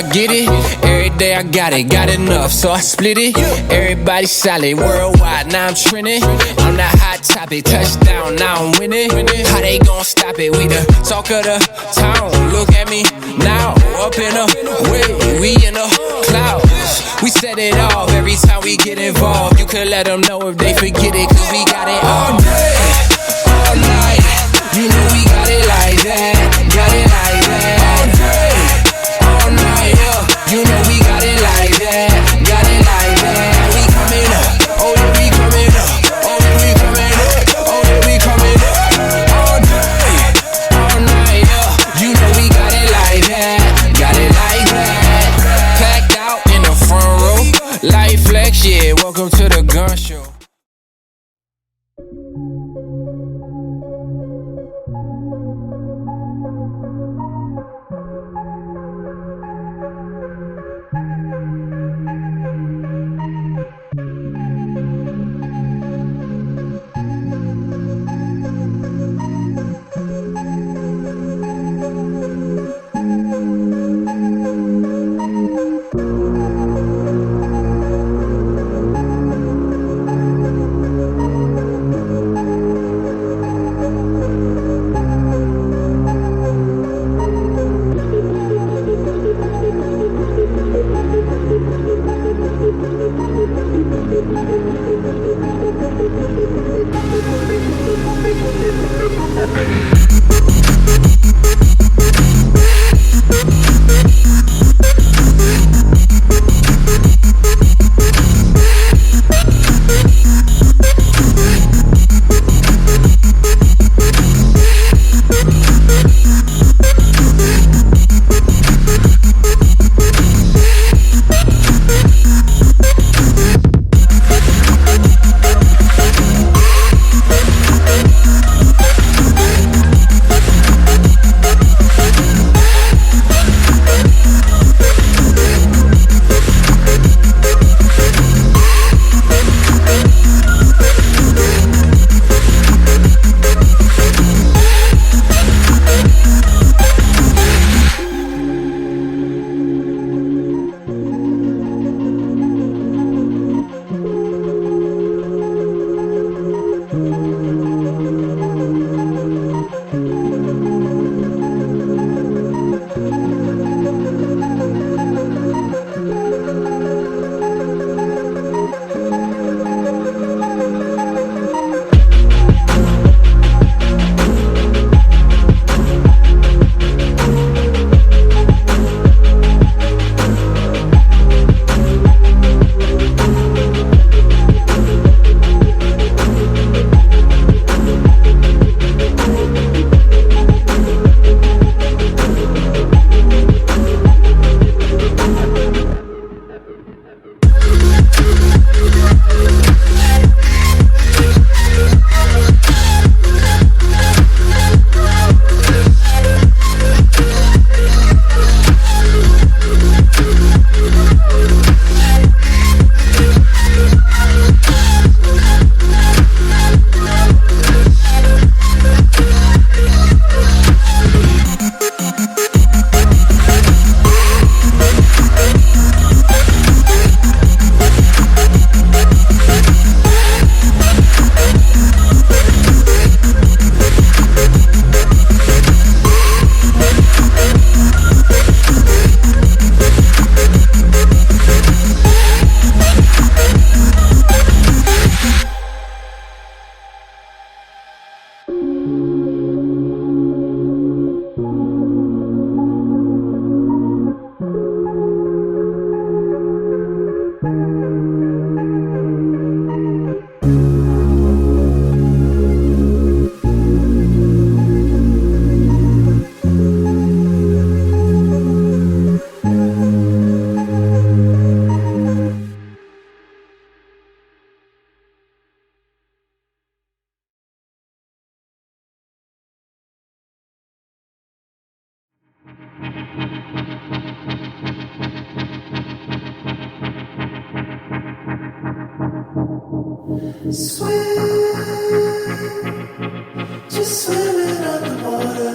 I get it, every day I got it, got enough, so I split it. Everybody solid, worldwide, now I'm trending. I'm that hot topic, touchdown, now I'm winning. How they gon' stop it? We the talk of the town. Look at me now, up in a way, we in the clouds. We set it off every time we get involved. You could let them know if they forget it, cause we got it all day, all night. You know we got it like that, got it like that. All day, all night, yeah. You know we got it like that, got it like that. We coming up, oh yeah, we coming up, oh yeah, we coming up, oh yeah, we coming up. All day, all night, yeah. You know we got it like that, got it like that. Packed out in the front row, light flex, yeah. Welcome to the gun show. Swim, just swimming underwater.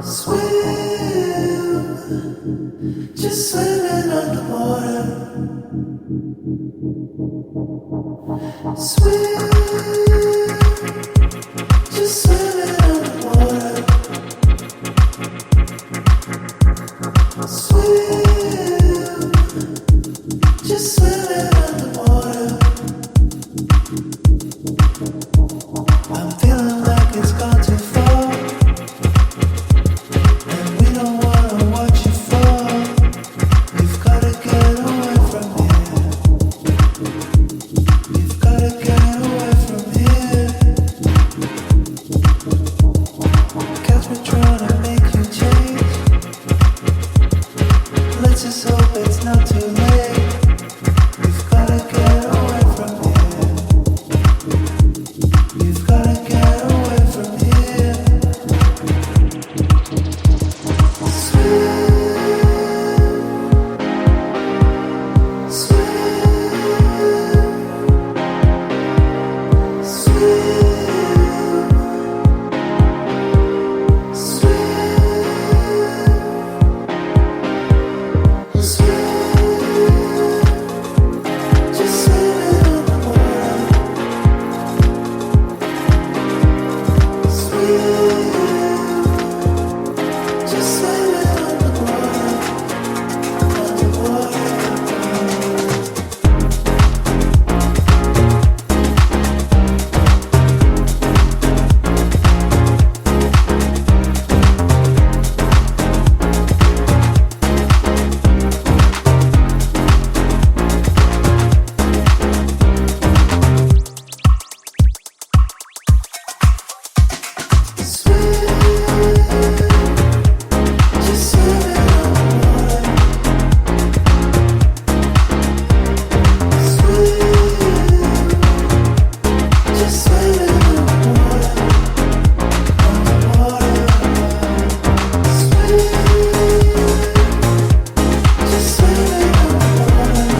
Swim, just swimming underwater. Swim, just swimming underwater. Swim, just swimming underwater. I'm feeling like it's gone too far, and we don't wanna watch you fall. You've gotta get away from here. You've gotta get away from here. Catch me trying to make you change. Let's just hope it's not too late. You've gotta get away from here. You've gotta get away from here. Swim, swim, swim, swim, swim. Just swimming underwater. Swim, just swimming underwater. Underwater. Just swimming underwater. Swim, just swimming underwater. Underwater. Swim, just swimming underwater.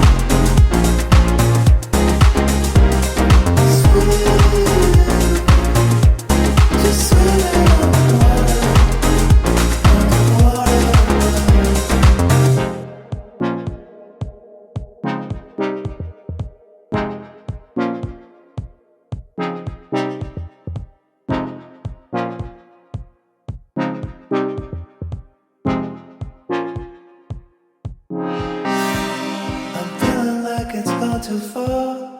Swim, just swimming underwater. Underwater. I'm feeling like it's gone too far,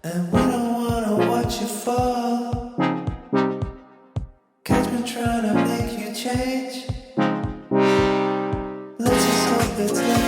and we don't wanna watch you fall. Catch me trying to make you change. Let's just hope it's not